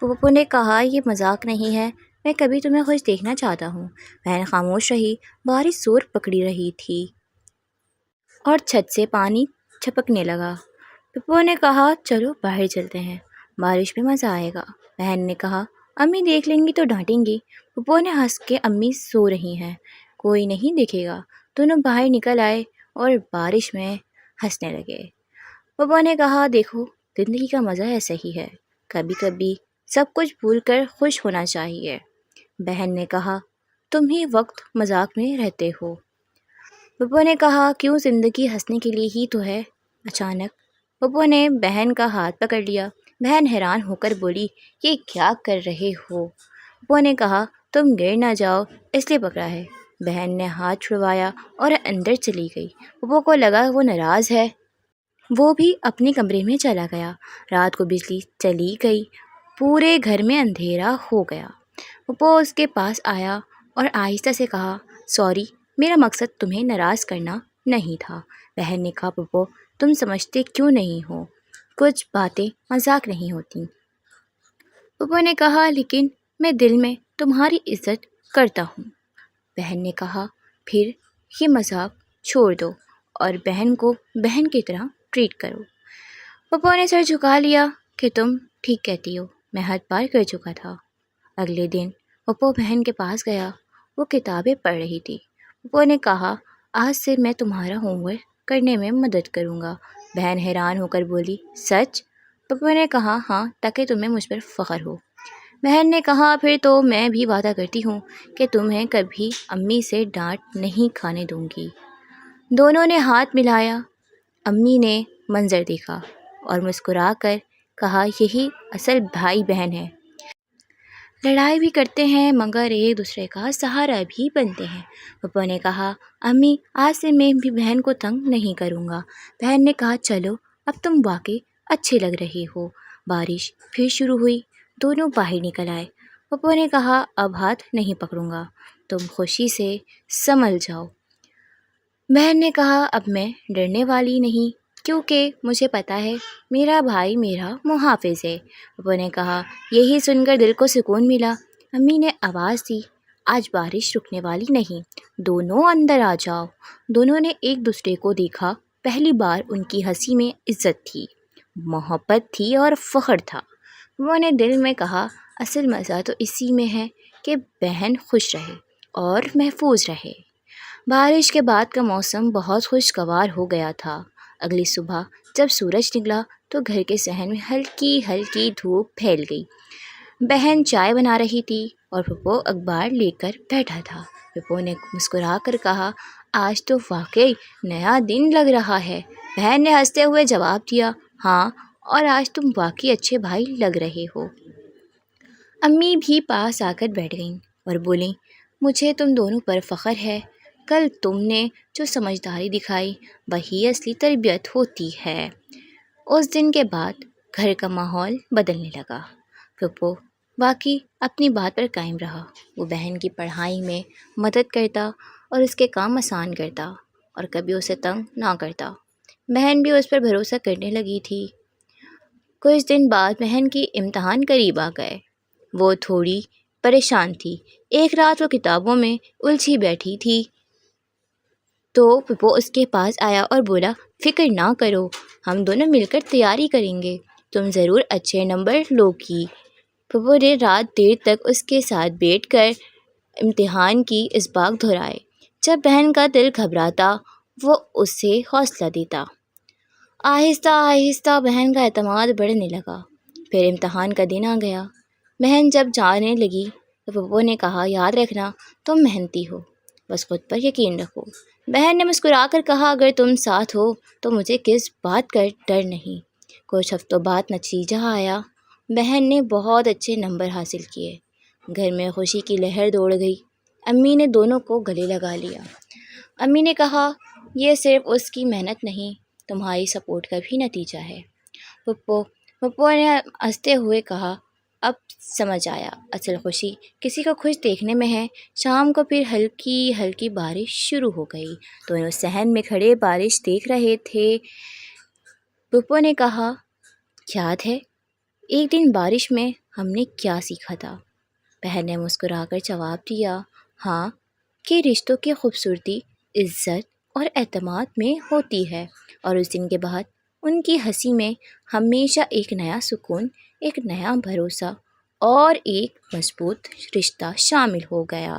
پپو نے کہا یہ مذاق نہیں ہے، میں کبھی تمہیں خوش دیکھنا چاہتا ہوں۔ بہن خاموش رہی۔ بارش زور پکڑی رہی تھی اور چھت سے پانی چھپکنے لگا۔ پپو نے کہا چلو باہر چلتے ہیں، بارش میں مزہ آئے گا۔ بہن نے کہا امی دیکھ لیں گی تو ڈانٹیں گی۔ پپو نے ہنس کے امی سو رہی ہیں، کوئی نہیں دیکھے گا۔ دونوں باہر نکل آئے اور بارش میں ہنسنے لگے۔ پپو نے کہا دیکھو زندگی کا مزہ ایسا ہی ہے، کبھی کبھی سب کچھ بھول کر خوش ہونا چاہیے۔ بہن نے کہا تم ہی وقت مذاق میں رہتے ہو۔ پپو نے کہا کیوں، زندگی ہنسنے کے لیے ہی تو ہے۔ اچانک پپو نے بہن کا ہاتھ پکڑ لیا۔ بہن حیران ہو کر بولی یہ کیا کر رہے ہو؟ پپو نے کہا تم گر نہ جاؤ اس لیے پکڑا ہے۔ بہن نے ہاتھ چھڑوایا اور اندر چلی گئی۔ پپو کو لگا وہ ناراض ہے، وہ بھی اپنے کمرے میں چلا گیا۔ رات کو بجلی چلی گئی، پورے گھر میں اندھیرا ہو گیا۔ پپو اس کے پاس آیا اور آہستہ سے کہا سوری، میرا مقصد تمہیں ناراض کرنا نہیں تھا۔ بہن نے کہا پپو تم سمجھتے کیوں نہیں ہو، کچھ باتیں مذاق نہیں ہوتی۔ پپو نے کہا لیکن میں دل میں تمہاری عزت کرتا ہوں۔ بہن نے کہا پھر یہ مذاق چھوڑ دو اور بہن کو بہن کی طرح ٹریٹ کرو۔ پپو نے سر جھکا لیا کہ تم ٹھیک کہتی ہو، میں حد پار کر چکا تھا۔ اگلے دن پپو بہن کے پاس گیا، وہ کتابیں پڑھ رہی تھی۔ پپو نے کہا آج سے میں تمہارا ہوم ورک کرنے میں مدد کروں گا۔ بہن حیران ہو کر بولی سچ؟ پپو نے کہا ہاں، تاکہ تمہیں مجھ پر فخر ہو۔ بہن نے کہا پھر تو میں بھی وعدہ کرتی ہوں کہ تمہیں کبھی امی سے ڈانٹ نہیں کھانے دوں گی۔ دونوں نے ہاتھ ملایا۔ امی نے منظر دیکھا اور مسکرا کر کہا یہی اصل بھائی بہن ہے، لڑائی بھی کرتے ہیں مگر ایک دوسرے کا سہارا بھی بنتے ہیں۔ پپو نے کہا امی آج سے میں بھی بہن کو تنگ نہیں کروں گا۔ بہن نے کہا چلو اب تم واقعی اچھے لگ رہے ہو۔ بارش پھر شروع ہوئی، دونوں باہر نکل آئے۔ پپو نے کہا اب ہاتھ نہیں پکڑوں گا، تم خوشی سے سنبھل جاؤ۔ بہن نے کہا اب میں ڈرنے والی نہیں، کیونکہ مجھے پتہ ہے میرا بھائی میرا محافظ ہے۔ پپو نے کہا یہی سن کر دل کو سکون ملا۔ امی نے آواز دی آج بارش رکنے والی نہیں، دونوں اندر آ جاؤ۔ دونوں نے ایک دوسرے کو دیکھا، پہلی بار ان کی ہنسی میں عزت تھی، محبت تھی اور فخر تھا۔ پپو نے دل میں کہا اصل مزہ تو اسی میں ہے کہ بہن خوش رہے اور محفوظ رہے۔ بارش کے بعد کا موسم بہت خوشگوار ہو گیا تھا۔ اگلی صبح جب سورج نکلا تو گھر کے صحن میں ہلکی ہلکی دھوپ پھیل گئی۔ بہن چائے بنا رہی تھی اور پپو اخبار لے کر بیٹھا تھا۔ پپو نے مسکرا کر کہا آج تو واقعی نیا دن لگ رہا ہے۔ بہن نے ہنستے ہوئے جواب دیا ہاں، اور آج تم واقعی اچھے بھائی لگ رہے ہو۔ امی بھی پاس آ کر بیٹھ گئیں اور بولیں مجھے تم دونوں پر فخر ہے، کل تم نے جو سمجھداری دکھائی وہی اصلی تربیت ہوتی ہے۔ اس دن کے بعد گھر کا ماحول بدلنے لگا۔ پپو باقی اپنی بات پر قائم رہا، وہ بہن کی پڑھائی میں مدد کرتا اور اس کے کام آسان کرتا اور کبھی اسے تنگ نہ کرتا۔ بہن بھی اس پر بھروسہ کرنے لگی تھی۔ کچھ دن بعد بہن کی امتحان قریب آ گئے، وہ تھوڑی پریشان تھی۔ ایک رات وہ کتابوں میں الجھی بیٹھی تھی تو پپو اس کے پاس آیا اور بولا فکر نہ کرو، ہم دونوں مل کر تیاری کریں گے، تم ضرور اچھے نمبر لو گی۔ پپو نے رات دیر تک اس کے ساتھ بیٹھ کر امتحان کی اسباق دہرائے۔ جب بہن کا دل گھبراتا وہ اسے حوصلہ دیتا۔ آہستہ آہستہ بہن کا اعتماد بڑھنے لگا۔ پھر امتحان کا دن آ گیا۔ بہن جب جانے لگی تو پپو نے کہا یاد رکھنا تم محنتی ہو، بس خود پر یقین رکھو۔ بہن نے مسکرا کر کہا اگر تم ساتھ ہو تو مجھے کس بات کا ڈر نہیں۔ کچھ ہفتوں بعد نتیجہ آیا، بہن نے بہت اچھے نمبر حاصل کیے۔ گھر میں خوشی کی لہر دوڑ گئی۔ امی نے دونوں کو گلے لگا لیا۔ امی نے کہا یہ صرف اس کی محنت نہیں، تمہاری سپورٹ کا بھی نتیجہ ہے۔ پپو نے ہنستے ہوئے کہا اب سمجھ آیا، اصل خوشی کسی کو خوش دیکھنے میں ہے۔ شام کو پھر ہلکی ہلکی بارش شروع ہو گئی، دونوں صحن میں کھڑے بارش دیکھ رہے تھے۔ پپو نے کہا یاد ہے ایک دن بارش میں ہم نے کیا سیکھا تھا؟ بہن نے مسکرا کر جواب دیا، ہاں، کہ رشتوں کی خوبصورتی عزت اور اعتماد میں ہوتی ہے، اور اس دن کے بعد ان کی ہنسی میں ہمیشہ ایک نیا سکون، ایک نیا بھروسہ اور ایک مضبوط رشتہ شامل ہو گیا۔